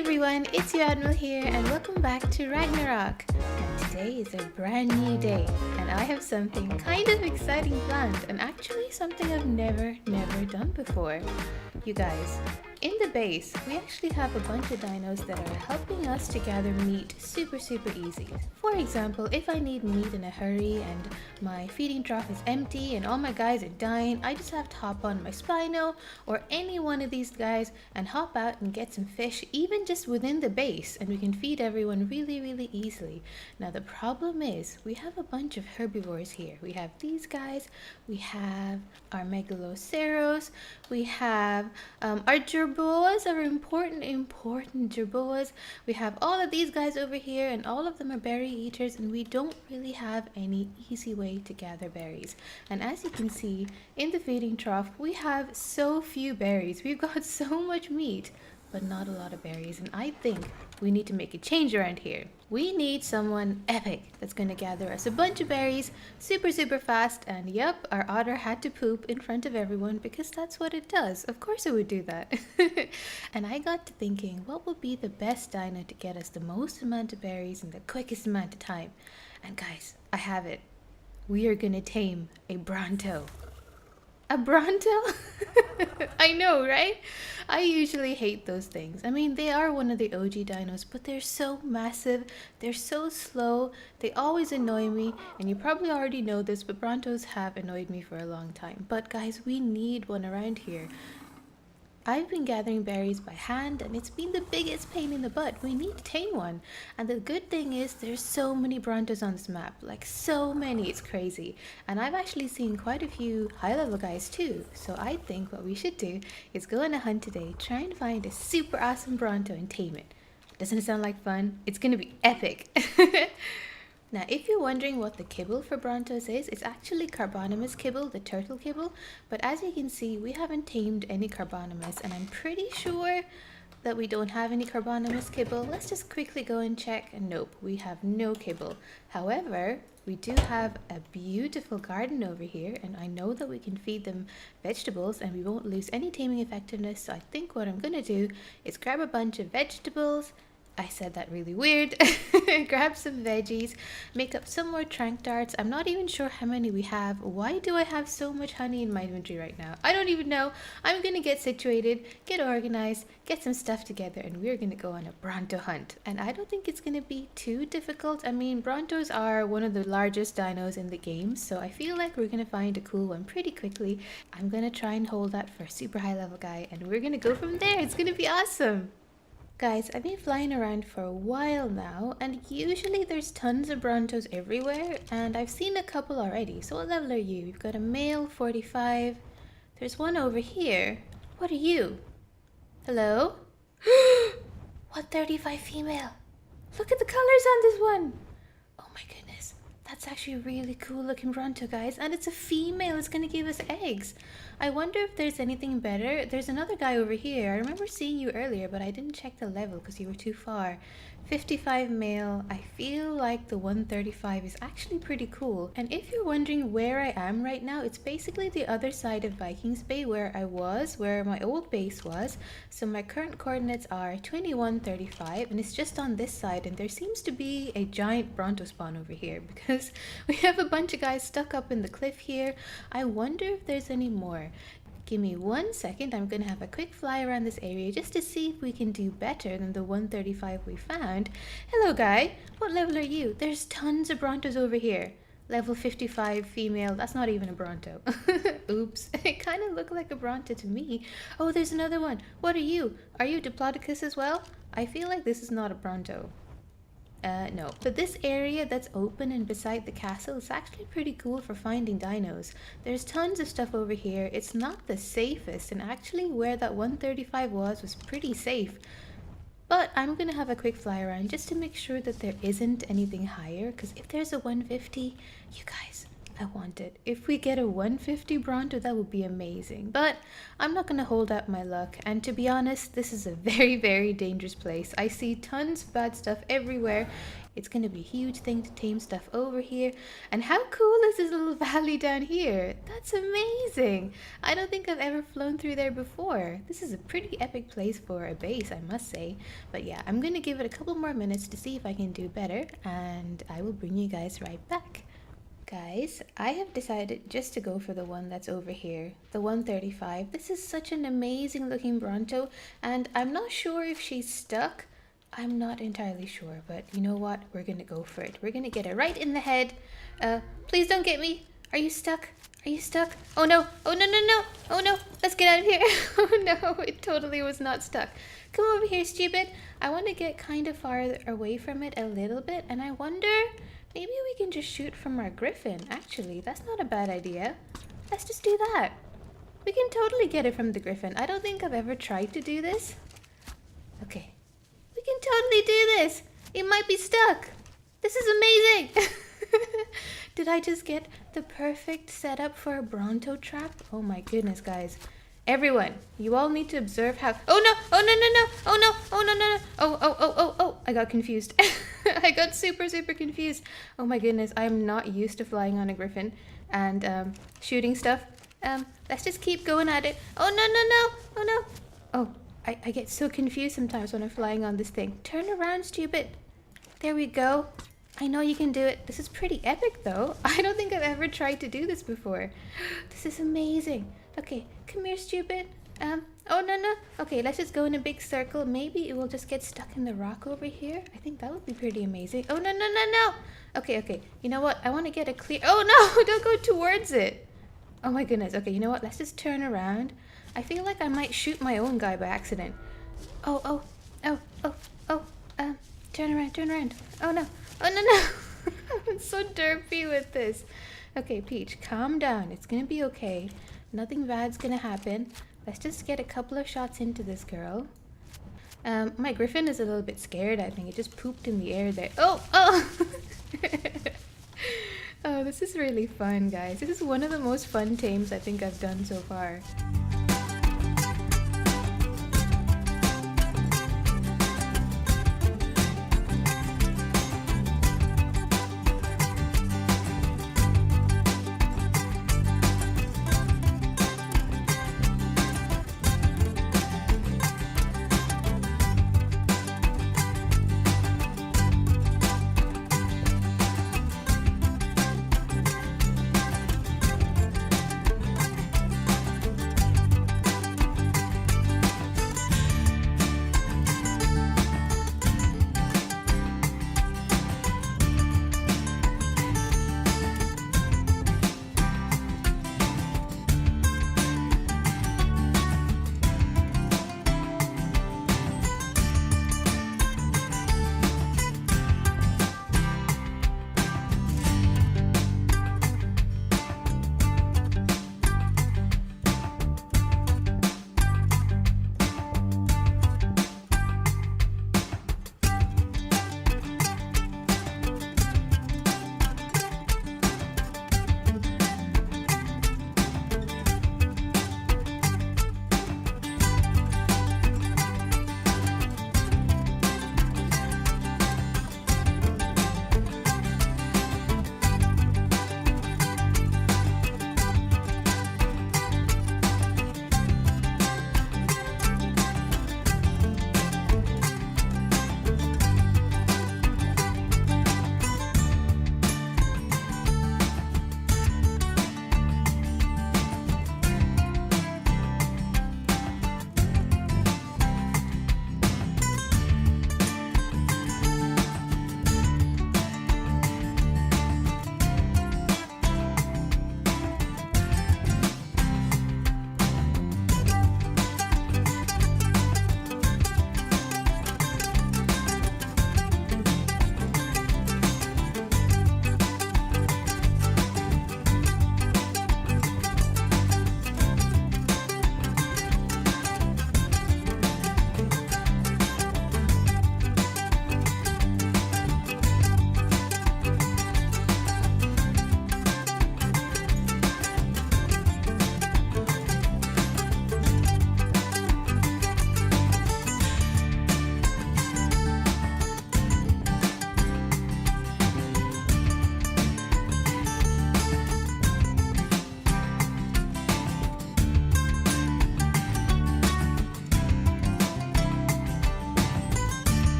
everyone, it's your Admiral here and welcome back to Ragnarok. And today is a brand new day and I have something kind of exciting planned and actually something I've never done before. You guys, in the base, we actually have a bunch of dinos that are helping us to gather meat super easy. For example, if I need meat in a hurry and my feeding trough is empty and all my guys are dying, I just have to hop on my Spino or any one of these guys and hop out and get some fish even just within the base, and we can feed everyone really easily. Now the problem is we have a bunch of herbivores here. We have these guys, we have our megaloceros, we have our jerboas, our important jerboas. We have all of these guys over here and all of them are berry eaters, and we don't really have any easy way to gather berries. And as you can see in the feeding trough, we have so few berries. We've got so much meat but not a lot of berries, and I think we need to make a change around here. We need someone epic that's going to gather us a bunch of berries super fast, and yep, our otter had to poop in front of everyone because that's what it does. Of course it would do that. And I got to thinking, what would be the best dino to get us the most amount of berries in the quickest amount of time? And guys, I have it. We are going to tame a Bronto. A Bronto? I know, right? I usually hate those things. I mean, they are one of the OG dinos, but they're so massive, they're so slow, they always annoy me, and you probably already know this, but Brontos have annoyed me for a long time. But guys, we need one around here. I've been gathering berries by hand and it's been the biggest pain in the butt. We need to tame one. And the good thing is there's so many Brontos on this map. Like so many, it's crazy. And I've actually seen quite a few high level guys too. So I think what we should do is go on a hunt today, try and find a super awesome Bronto and tame it. Doesn't it sound like fun? It's gonna be epic. Now, if you're wondering what the kibble for Brontos is, it's actually Carbonimus kibble, the turtle kibble. But as you can see, we haven't tamed any Carbonimus, and I'm pretty sure that we don't have any Carbonimus kibble. Let's just quickly go and check, and nope, we have no kibble. However, we do have a beautiful garden over here, and I know that we can feed them vegetables and we won't lose any taming effectiveness. So I think what I'm gonna do is grab a bunch of vegetables. I said that really weird. Grab some veggies, make up some more trank darts. I'm not even sure how many we have. Why do I have so much honey in my inventory right now? I don't even know. I'm gonna get situated, get organized, get some stuff together, and we're gonna go on a Bronto hunt. And I don't think it's gonna be too difficult. I mean, Brontos are one of the largest dinos in the game, so I feel like we're gonna find a cool one pretty quickly. I'm gonna try and hold that for a super high level guy, and we're gonna go from there. It's gonna be awesome. Guys, I've been flying around for a while now, and usually there's tons of Brontos everywhere, and I've seen a couple already. So what level are you? We've got a male, 45. There's one over here. What are you? Hello? 135 female. Look at the colors on this one. Oh my goodness. That's actually a really cool looking Bronto, guys, and it's a female. It's gonna give us eggs. I wonder if there's anything better. There's another guy over here. I remember seeing you earlier, but I didn't check the level because you were too far. 55 male. I feel like the 135 is actually pretty cool. And if you're wondering where I am right now, it's basically the other side of Vikings Bay where I was, where my old base was. So my current coordinates are 2135, and it's just on this side, and there seems to be a giant Bronto spawn over here because we have a bunch of guys stuck up in the cliff here. I wonder if there's any more. Give me 1 second. I'm gonna have a quick fly around this area just to see if we can do better than the 135 we found. Hello guy, what level are you? There's tons of Brontos over here. Level 55 female. That's not even a Bronto. Oops. It kind of looked like a Bronto to me. Oh, there's another one. What are you? Are you Diplodocus as well? I feel like this is not a Bronto. No. But this area that's open and beside the castle is actually pretty cool for finding dinos. There's tons of stuff over here. It's not the safest, and actually where that 135 was pretty safe. But I'm gonna have a quick fly around just to make sure that there isn't anything higher, because if there's a 150, you guys, I want it. If we get a 150 Bronto, that would be amazing. But I'm not gonna hold out my luck. And to be honest, this is a very, very dangerous place. I see tons of bad stuff everywhere. It's gonna be a huge thing to tame stuff over here. And how cool is this little valley down here? That's amazing. I don't think I've ever flown through there before. This is a pretty epic place for a base, I must say. But yeah, I'm gonna give it a couple more minutes to see if I can do better. And I will bring you guys right back. Guys, I have decided just to go for the one that's over here, the 135. This is such an amazing looking Bronto, and I'm not sure if she's stuck. I'm not entirely sure, but you know what? We're gonna go for it. We're gonna get her right in the head. Please don't get me. Are you stuck? Are you stuck? Oh no! Oh no no no! Oh no! Let's get out of here! Oh no! It totally was not stuck. Come over here, stupid! I want to get kind of far away from it a little bit, and I wonder... maybe we can just shoot from our griffin. Actually, that's not a bad idea. Let's just do that. We can totally get it from the griffin. I don't think I've ever tried to do this. Okay. We can totally do this. It might be stuck. This is amazing. Did I just get the perfect setup for a Bronto trap? Oh my goodness, guys. Everyone, you all need to observe how... oh no! Oh no no no! Oh no! Oh no no no! Oh! I got confused. I got super confused. Oh my goodness, I'm not used to flying on a griffin and shooting stuff. Let's just keep going at it. Oh no no no! Oh no! Oh, I get so confused sometimes when I'm flying on this thing. Turn around, stupid. There we go. I know you can do it. This is pretty epic though. I don't think I've ever tried to do this before. This is amazing. Okay, come here, stupid. Oh no no. Okay, let's just go in a big circle. Maybe it will just get stuck in the rock over here. I think that would be pretty amazing. Oh no no no no. Okay. You know what? I want to get a clear... oh no! Don't go towards it. Oh my goodness. Okay, you know what? Let's just turn around. I feel like I might shoot my own guy by accident. Oh. Turn around. Oh no. Oh no no. I'm so derpy with this. Okay, Peach, calm down. It's gonna be okay. Nothing bad's gonna happen. Let's just get a couple of shots into this girl. My griffin is a little bit scared, I think. It just pooped in the air there. Oh! Oh, this is really fun, guys. This is one of the most fun tames I think I've done so far.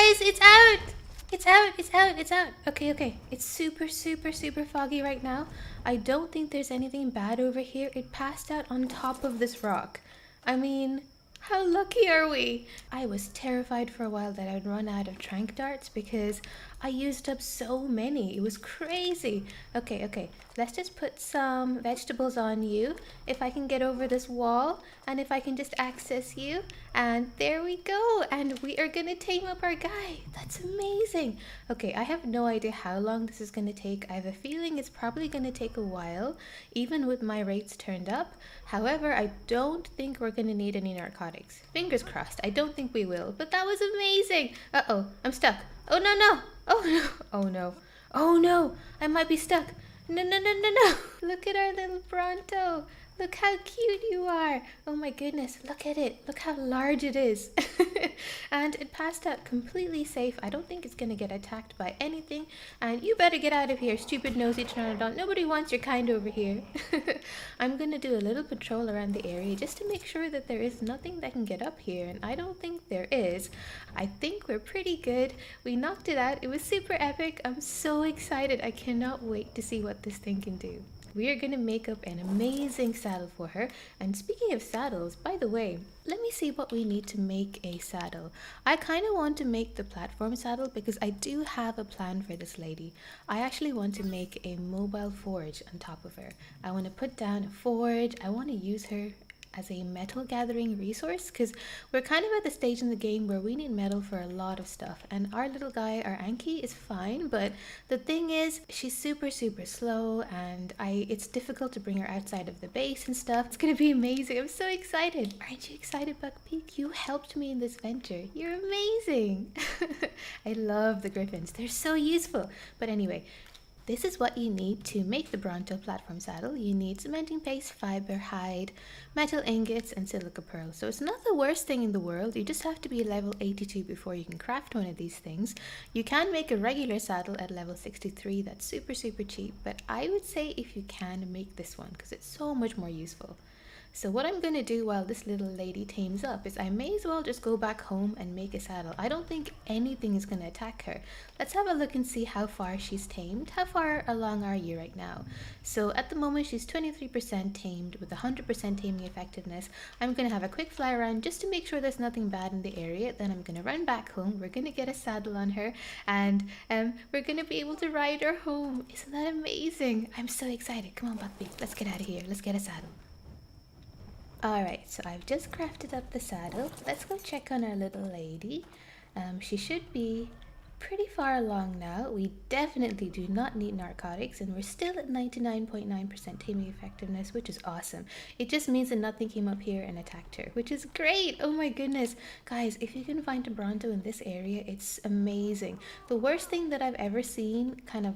guys, it's out! It's out, it's out, it's out. Okay, okay. It's super, super, super foggy right now. I don't think there's anything bad over here. It passed out on top of this rock. I mean, how lucky are we? I was terrified for a while that I'd run out of trank darts because I used up so many. It was crazy. Okay, okay. Let's just put some vegetables on you. If I can get over this wall and if I can just access you. And there we go. And we are going to tame up our guy. That's amazing. Okay, I have no idea how long this is going to take. I have a feeling it's probably going to take a while, even with my rates turned up. However, I don't think we're going to need any narcotics. Fingers crossed. I don't think we will, but that was amazing. Uh-oh, I'm stuck. Oh, no, no. Oh, no. Oh, no. Oh, no. I might be stuck. No, no, no, no, no. Look at our little Bronto. Look how cute you are. Oh my goodness, look at it. Look how large it is. And it passed out completely safe. I don't think it's going to get attacked by anything. And you better get out of here, stupid nosy pteranodon. Nobody wants your kind over here. I'm going to do a little patrol around the area just to make sure that there is nothing that can get up here. And I don't think there is. I think we're pretty good. We knocked it out. It was super epic. I'm so excited. I cannot wait to see what this thing can do. We are going to make up an amazing saddle for her. And speaking of saddles, by the way, let me see what we need to make a saddle. I kind of want to make the platform saddle because I do have a plan for this lady. I actually want to make a mobile forage on top of her. I want to put down a forage. I want to use her as a metal gathering resource because we're kind of at the stage in the game where we need metal for a lot of stuff, and our little guy, our Anki, is fine, but the thing is she's super slow and it's difficult to bring her outside of the base and stuff. It's gonna be amazing. I'm so excited. Aren't you excited, Buckbeak? You helped me in this venture. You're amazing. I love the griffins. They're so useful. But anyway, this is what you need to make the Bronto platform saddle. You need cementing paste, fiber, hide, metal ingots, and silica pearls. So it's not the worst thing in the world. You just have to be level 82 before you can craft one of these things. You can make a regular saddle at level 63. That's super cheap. But I would say if you can, make this one because it's so much more useful. So what I'm going to do while this little lady tames up is I may as well just go back home and make a saddle. I don't think anything is going to attack her. Let's have a look and see how far she's tamed. How far along are you right now? So at the moment she's 23% tamed with 100% taming effectiveness. I'm going to have a quick fly around just to make sure there's nothing bad in the area. Then I'm going to run back home. We're going to get a saddle on her and we're going to be able to ride her home. Isn't that amazing? I'm so excited. Come on, Buckbeak. Let's get out of here. Let's get a saddle. Alright, so I've just crafted up the saddle. Let's go check on our little lady. She should be pretty far along now. We definitely do not need narcotics and we're still at 99.9% taming effectiveness, which is awesome. It just means that nothing came up here and attacked her, which is great. Oh my goodness. Guys, if you can find a Bronto in this area, it's amazing. The worst thing that I've ever seen kind of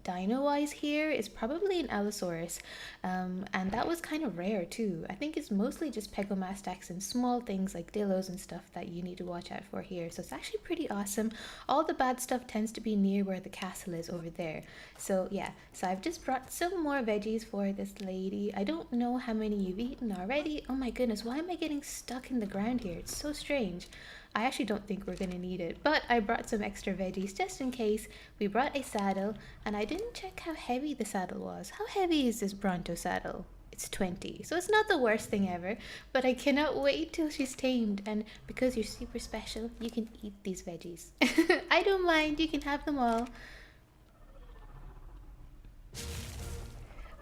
dino-wise here is probably an Allosaurus, and that was kind of rare too. I think it's mostly just Pegomastax and small things like Dillos and stuff that you need to watch out for here, so it's actually pretty awesome. All the bad stuff tends to be near where the castle is over there. So yeah, so I've just brought some more veggies for this lady. I don't know how many you've eaten already. Oh my goodness, why am I getting stuck in the ground here? It's so strange. I actually don't think we're gonna need it, but I brought some extra veggies just in case. We brought a saddle, and I didn't check how heavy the saddle was. How heavy is this Bronto saddle? It's 20, so it's not the worst thing ever, but I cannot wait till she's tamed, and because you're super special, you can eat these veggies. I don't mind, you can have them all.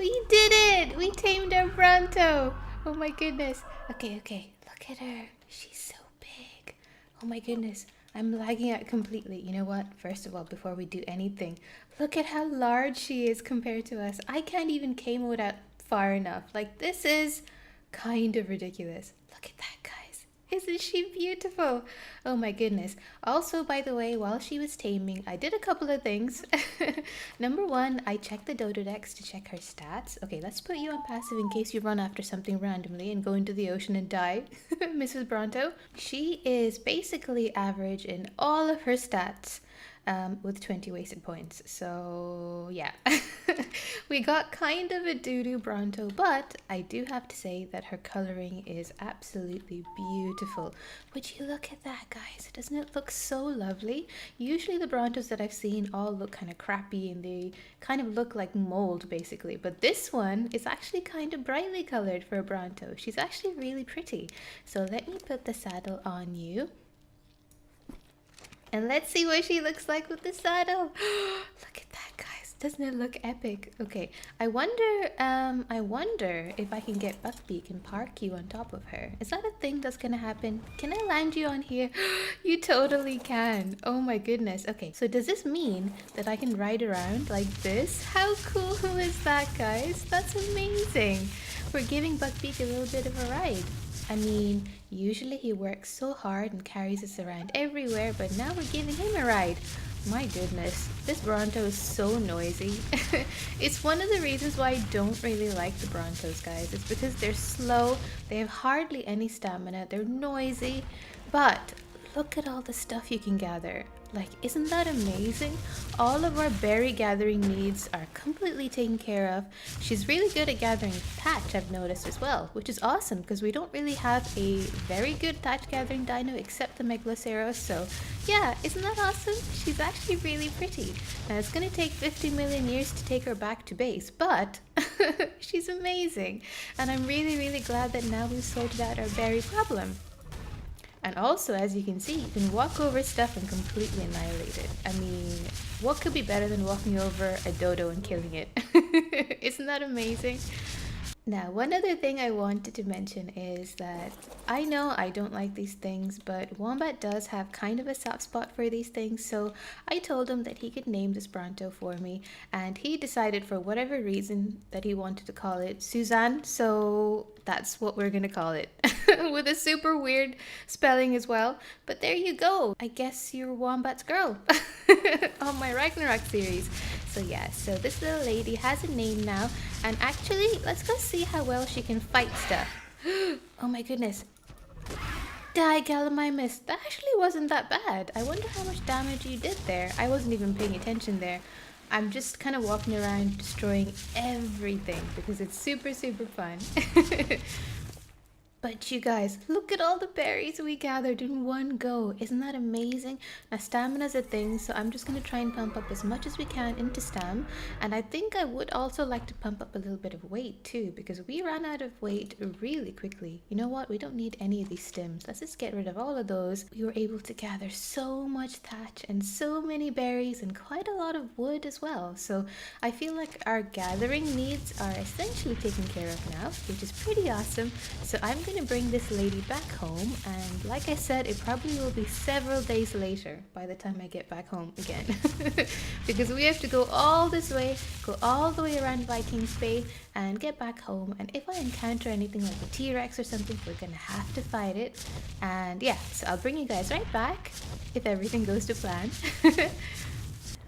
We did it! We tamed our Bronto! Oh my goodness. Okay, look at her. She's so big. Oh my goodness, I'm lagging out completely. You know what? First of all, before we do anything, look at how large she is compared to us. I can't even K-mode out far enough. Like, this is kind of ridiculous. Look at that, guys. Isn't she beautiful? Oh my goodness. Also, by the way, while she was taming, I did a couple of things. Number one, I checked the Dododex to check her stats. Okay, let's put you on passive in case you run after something randomly and go into the ocean and die. Mrs. Bronto. She is basically average in all of her stats. with 20 wasted points. So yeah, we got kind of a doo-doo Bronto, but I do have to say that her coloring is absolutely beautiful. Would you look at that, guys? Doesn't it look so lovely? Usually the Brontos that I've seen all look kind of crappy and they kind of look like mold basically, but this one is actually kind of brightly colored for a Bronto. She's actually really pretty. So let me put the saddle on you. And let's see what she looks like with the saddle. Look at that, guys. Doesn't it look epic? Okay, I wonder if I can get Buckbeak and park you on top of her. Is that a thing that's gonna happen? Can I land you on here? You totally can. Oh my goodness. Okay, so does this mean that I can ride around like this? How cool is that, guys? That's amazing. We're giving Buckbeak a little bit of a ride. I mean, usually he works so hard and carries us around everywhere, but now we're giving him a ride. My goodness, this Bronto is so noisy. It's one of the reasons why I don't really like the Brontos, guys. It's because they're slow, they have hardly any stamina, they're noisy, but look at all the stuff you can gather. Like, isn't that amazing? All of our berry gathering needs are completely taken care of. She's really good at gathering thatch, I've noticed as well, which is awesome because we don't really have a very good thatch gathering dino except the Megaloceros. So yeah, isn't that awesome? She's actually really pretty. Now it's going to take 50 million years to take her back to base, but she's amazing. And I'm really glad that now we've sorted out our berry problem. And also, as you can see, you can walk over stuff and completely annihilate it. I mean, what could be better than walking over a dodo and killing it? Isn't that amazing? Now, one other thing I wanted to mention is that I know I don't like these things, but Wombat does have kind of a soft spot for these things, so I told him that he could name this Bronto for me, and he decided for whatever reason that he wanted to call it Suzanne, so that's what we're gonna call it. With a super weird spelling as well, but there you go. I guess you're Wombat's girl on my Ragnarok series. So yeah, so this little lady has a name now, and actually, let's go see how well she can fight stuff. Oh my goodness. Die, Gallimimus. That actually wasn't that bad. I wonder how much damage you did there. I wasn't even paying attention there. I'm just kind of walking around destroying everything because it's super fun. But you guys, look at all the berries we gathered in one go. Isn't that amazing? Now, stamina's a thing, so I'm just going to try and pump up as much as we can into stam. And I think I would also like to pump up a little bit of weight too, because we ran out of weight really quickly. You know what? We don't need any of these stims. Let's just get rid of all of those. We were able to gather so much thatch and so many berries and quite a lot of wood as well. So I feel like our gathering needs are essentially taken care of now, which is pretty awesome. So I'm going to bring this lady back home, and like I said, it probably will be several days later by the time I get back home again. Because we have to go all this way, go all the way around Vikings Bay and get back home, and if I encounter anything like a T-Rex or something, we're gonna have to fight it. And yeah, so I'll bring you guys right back if everything goes to plan.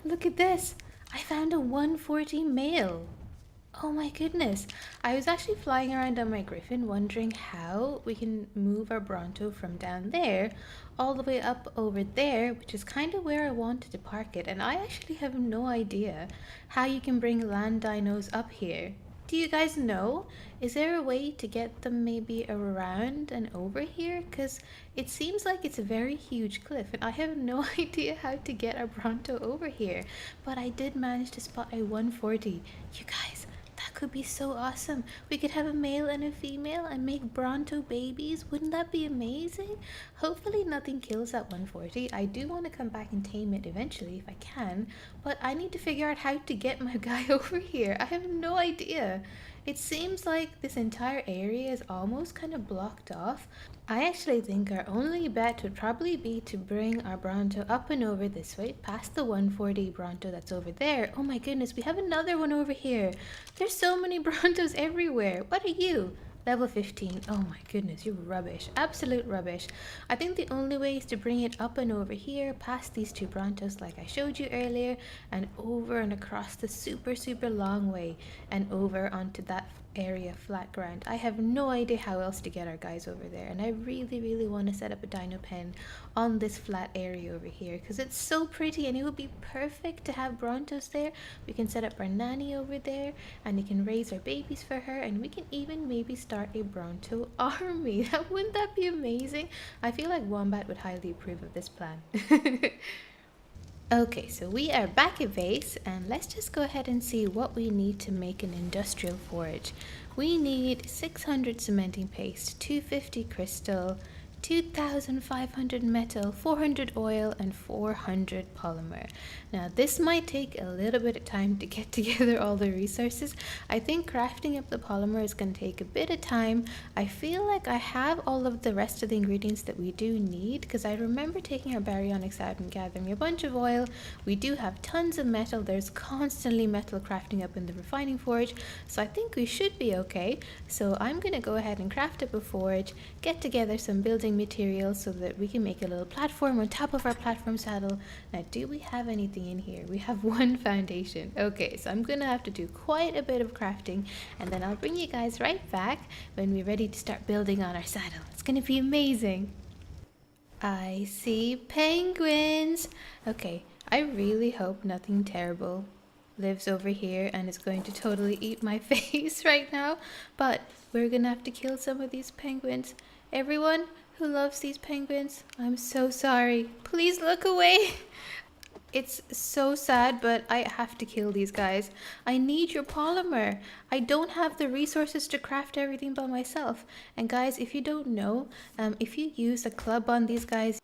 Look at this, I found a 140 male. Oh my goodness, I was actually flying around on my Griffin wondering how we can move our Bronto from down there all the way up over there, which is kind of where I wanted to park it, and I actually have no idea how you can bring land dinos up here. Do you guys know? Is there a way to get them maybe around and over here? Because it seems like it's a very huge cliff and I have no idea how to get our Bronto over here, but I did manage to spot a 140. You guys, that could be so awesome. We could have a male and a female and make Bronto babies. Wouldn't that be amazing? Hopefully nothing kills that 140. I do want to come back and tame it eventually if I can, but I need to figure out how to get my guy over here. I have no idea. It seems like this entire area is almost kind of blocked off. I actually think our only bet would probably be to bring our Bronto up and over this way, past the 140 Bronto that's over there. Oh my goodness, we have another one over here. There's so many Brontos everywhere. What are you? Level 15. Oh my goodness, you're rubbish. Absolute rubbish. I think the only way is to bring it up and over here, past these two Brontos like I showed you earlier, and over and across the super long way, and over onto that area flat ground. I have no idea how else to get our guys over there, and I really want to set up a dino pen on this flat area over here because it's so pretty and it would be perfect to have Brontos there. We can set up our nanny over there and we can raise our babies for her, and we can even maybe start a Bronto army. Wouldn't that be amazing? I feel like Wombat would highly approve of this plan. Okay, so we are back at base, and let's just go ahead and see what we need to make an industrial forage. We need 600 cementing paste, 250 crystal, 2,500 metal, 400 oil, and 400 polymer. Now this might take a little bit of time to get together all the resources. I think crafting up the polymer is going to take a bit of time. I feel like I have all of the rest of the ingredients that we do need, because I remember taking our baryonics out and gathering a bunch of oil. We do have tons of metal. There's constantly metal crafting up in the refining forge, so I think we should be okay. So I'm going to go ahead and craft up a forge, get together some building materials so that we can make a little platform on top of our platform saddle. Now, do we have anything in here? We have one foundation. Okay, so I'm gonna have to do quite a bit of crafting, and then I'll bring you guys right back when we're ready to start building on our saddle. It's gonna be amazing. I see penguins. Okay, I really hope nothing terrible lives over here and is going to totally eat my face right now, but we're gonna have to kill some of these penguins. Everyone who loves these penguins, I'm so sorry. Please look away. It's so sad, but I have to kill these guys. I need your polymer. I don't have the resources to craft everything by myself. And guys, if you don't know, if you use a club on these guys,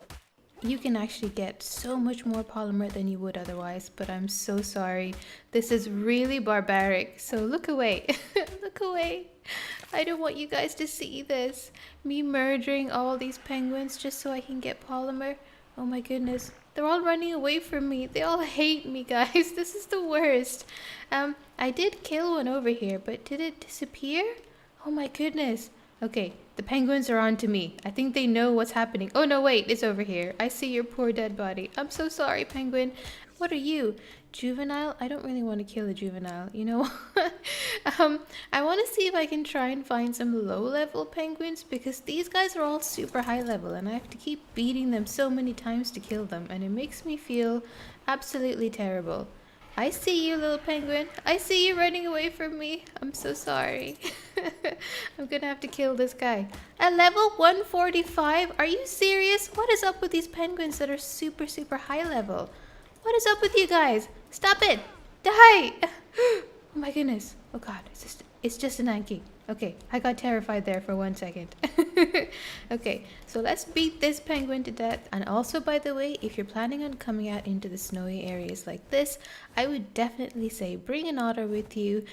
you can actually get so much more polymer than you would otherwise, but I'm so sorry. This is really barbaric, so look away. Look away. I don't want you guys to see this. Me murdering all these penguins just so I can get polymer. Oh my goodness. They're all running away from me. They all hate me, guys. This is the worst. I did kill one over here, but did it disappear? Oh my goodness. Okay, the penguins are on to me. I think they know what's happening. Oh no, wait, it's over here. I see your poor dead body. I'm so sorry, penguin. What are you? Juvenile? I don't really want to kill a juvenile, you know. I want to see if I can try and find some low-level penguins, because these guys are all super high level and I have to keep beating them so many times to kill them, and it makes me feel absolutely terrible. I see you, little penguin. I see you running away from me. I'm so sorry. I'm gonna have to kill this guy. At level 145? Are you serious? What is up with these penguins that are super high level? What is up with you guys? Stop it! Die! Oh my goodness. Oh god, it's just an Anki. Okay, I got terrified there for 1 second. Okay, so let's beat this penguin to death. And also, by the way, if you're planning on coming out into the snowy areas like this, I would definitely say bring an otter with you,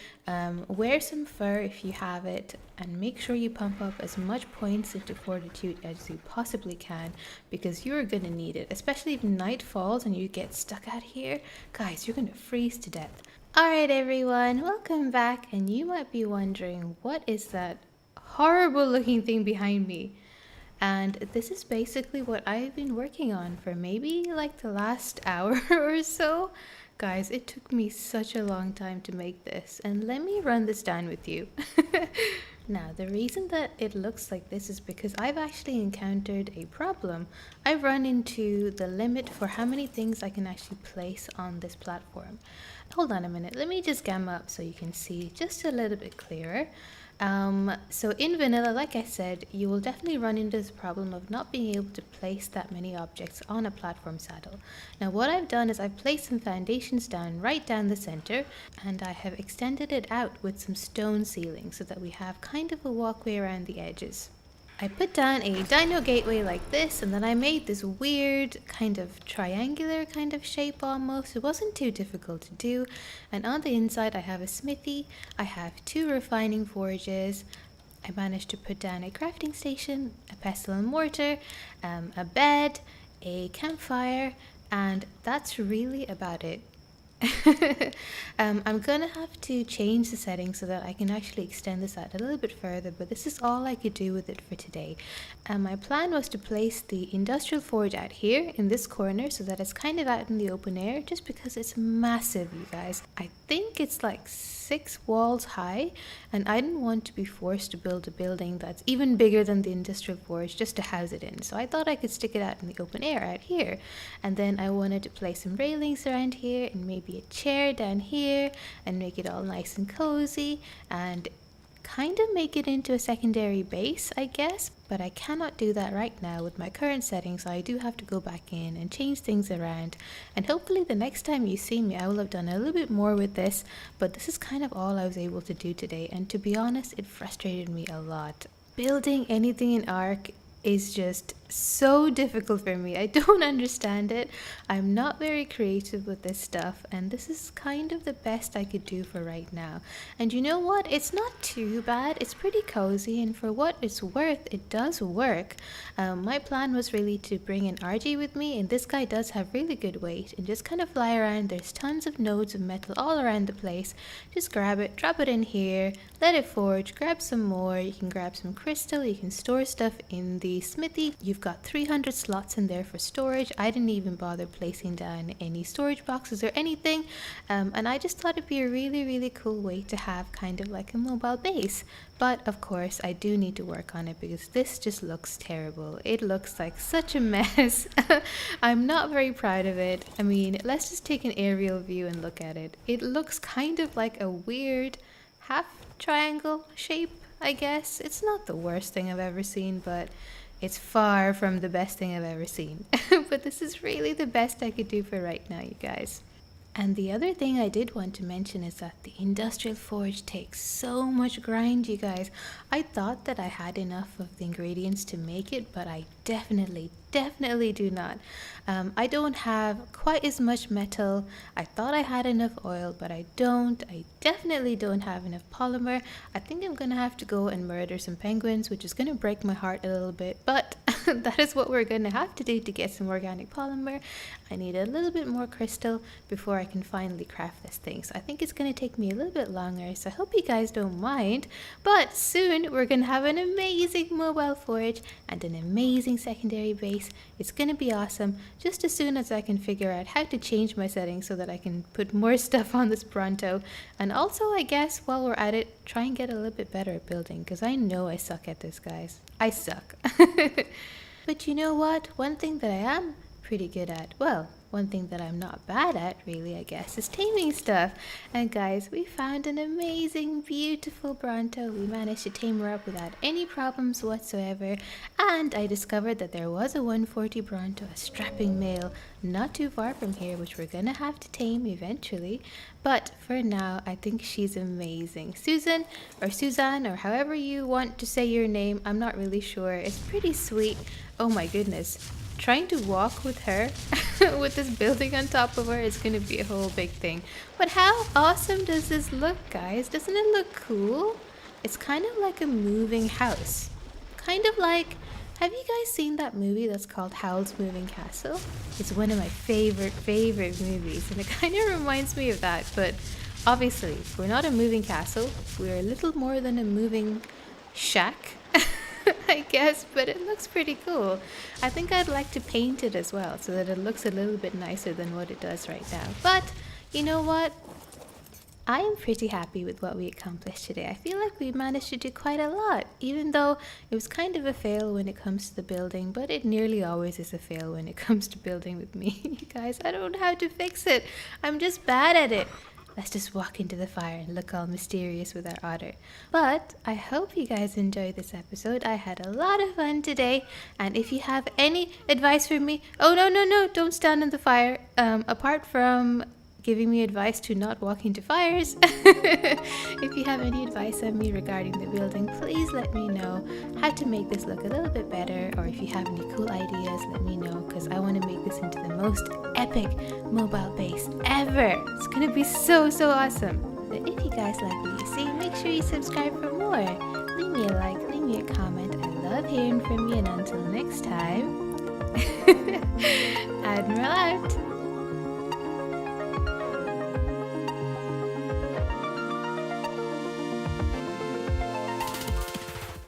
wear some fur if you have it, and make sure you pump up as much points into fortitude as you possibly can, because you're gonna need it, especially if night falls and you get stuck out here. Guys, you're gonna freeze to death. Alright everyone, welcome back, and you might be wondering, what is that horrible looking thing behind me? And this is basically what I've been working on for maybe like the last hour or so. Guys, it took me such a long time to make this, and let me run this down with you. Now, the reason that it looks like this is because I've actually encountered a problem. I've run into the limit for how many things I can actually place on this platform. Hold on a minute, let me just gamma up so you can see just a little bit clearer. So in vanilla, like I said, you will definitely run into this problem of not being able to place that many objects on a platform saddle. Now what I've done is I've placed some foundations down right down the center, and I have extended it out with some stone ceiling so that we have kind of a walkway around the edges. I put down a dino gateway like this, and then I made this weird kind of triangular kind of shape almost. It wasn't too difficult to do. And on the inside I have a smithy, I have 2 refining forages, I managed to put down a crafting station, a pestle and mortar, a bed, a campfire, and that's really about it. I'm gonna have to change the settings so that I can actually extend this out a little bit further, but this is all I could do with it for today. My plan was to place the industrial forge out here in this corner so that it's kind of out in the open air, just because it's massive, you guys. I think it's like 6 walls high, and I didn't want to be forced to build a building that's even bigger than the industrial forge just to house it in. So I thought I could stick it out in the open air out here. And then I wanted to place some railings around here and maybe a chair down here and make it all nice and cozy and kind of make it into a secondary base, I guess. But I cannot do that right now with my current settings, so I do have to go back in and change things around. And hopefully the next time you see me, I will have done a little bit more with this. But this is kind of all I was able to do today, and to be honest, it frustrated me a lot. Building anything in ARK is just so difficult for me. I don't understand it. I'm not very creative with this stuff, and this is kind of the best I could do for right now. And you know what? It's not too bad. It's pretty cozy, and for what it's worth, it does work. My plan was really to bring an RG with me, and this guy does have really good weight, and just kind of fly around. There's tons of nodes of metal all around the place. Just grab it, drop it in here, let it forge, grab some more. You can grab some crystal, you can store stuff in the smithy. You've got 300 slots in there for storage. I didn't even bother placing down any storage boxes or anything, and I just thought it'd be a really cool way to have kind of like a mobile base. But of course I do need to work on it because this just looks terrible. It looks like such a mess. I'm not very proud of it. I mean, let's just take an aerial view and look at it. It looks kind of like a weird half triangle shape, I guess. It's not the worst thing I've ever seen, but it's far from the best thing I've ever seen. But this is really the best I could do for right now, you guys. And the other thing I did want to mention is that the industrial forge takes so much grind, you guys. I thought that I had enough of the ingredients to make it, but I definitely do not. I don't have quite as much metal. I thought I had enough oil, but I don't. I definitely don't have enough polymer. I think I'm gonna have to go and murder some penguins, which is gonna break my heart a little bit, but that is what we're gonna have to do to get some organic polymer. I need a little bit more crystal before I can finally craft this thing. So I think it's gonna take me a little bit longer, so I hope you guys don't mind. But soon we're gonna have an amazing mobile forge and an amazing secondary base. It's gonna be awesome, just as soon as I can figure out how to change my settings so that I can put more stuff on this Bronto. And also, I guess while we're at it, try and get a little bit better at building, because I know I suck at this, guys. I suck. But you know what? One thing that I am pretty good at, well, one thing that I'm not bad at, really, I guess, is taming stuff. And guys, we found an amazing, beautiful Bronto. We managed to tame her up without any problems whatsoever. And I discovered that there was a 140 Bronto, a strapping male, not too far from here, which we're gonna have to tame eventually. But for now, I think she's amazing. Susan, or Suzanne, or however you want to say your name, I'm not really sure. It's pretty sweet. Oh my goodness. Trying to walk with her with this building on top of her is going to be a whole big thing. But how awesome does this look, guys? Doesn't it look cool? It's kind of like a moving house. Kind of like, have you guys seen that movie that's called Howl's Moving Castle? It's one of my favorite movies, and it kind of reminds me of that. But obviously, we're not a moving castle. We're a little more than a moving shack, I guess, but it looks pretty cool. I think I'd like to paint it as well so that it looks a little bit nicer than what it does right now. But you know what? I am pretty happy with what we accomplished today. I feel like we managed to do quite a lot, even though it was kind of a fail when it comes to the building, but it nearly always is a fail when it comes to building with me. You guys, I don't know how to fix it. I'm just bad at it. Let's just walk into the fire and look all mysterious with our otter. But I hope you guys enjoyed this episode. I had a lot of fun today. And if you have any advice for me... Oh, no, don't stand in the fire. Apart from giving me advice to not walk into fires. If you have any advice on me regarding the building, please let me know how to make this look a little bit better. Or if you have any cool ideas, let me know, because I want to make this into the most epic mobile base ever. It's gonna be so awesome. But if you guys like what you see, make sure you subscribe for more. Leave me a like, leave me a comment. I love hearing from you, and until next time, Admiral out.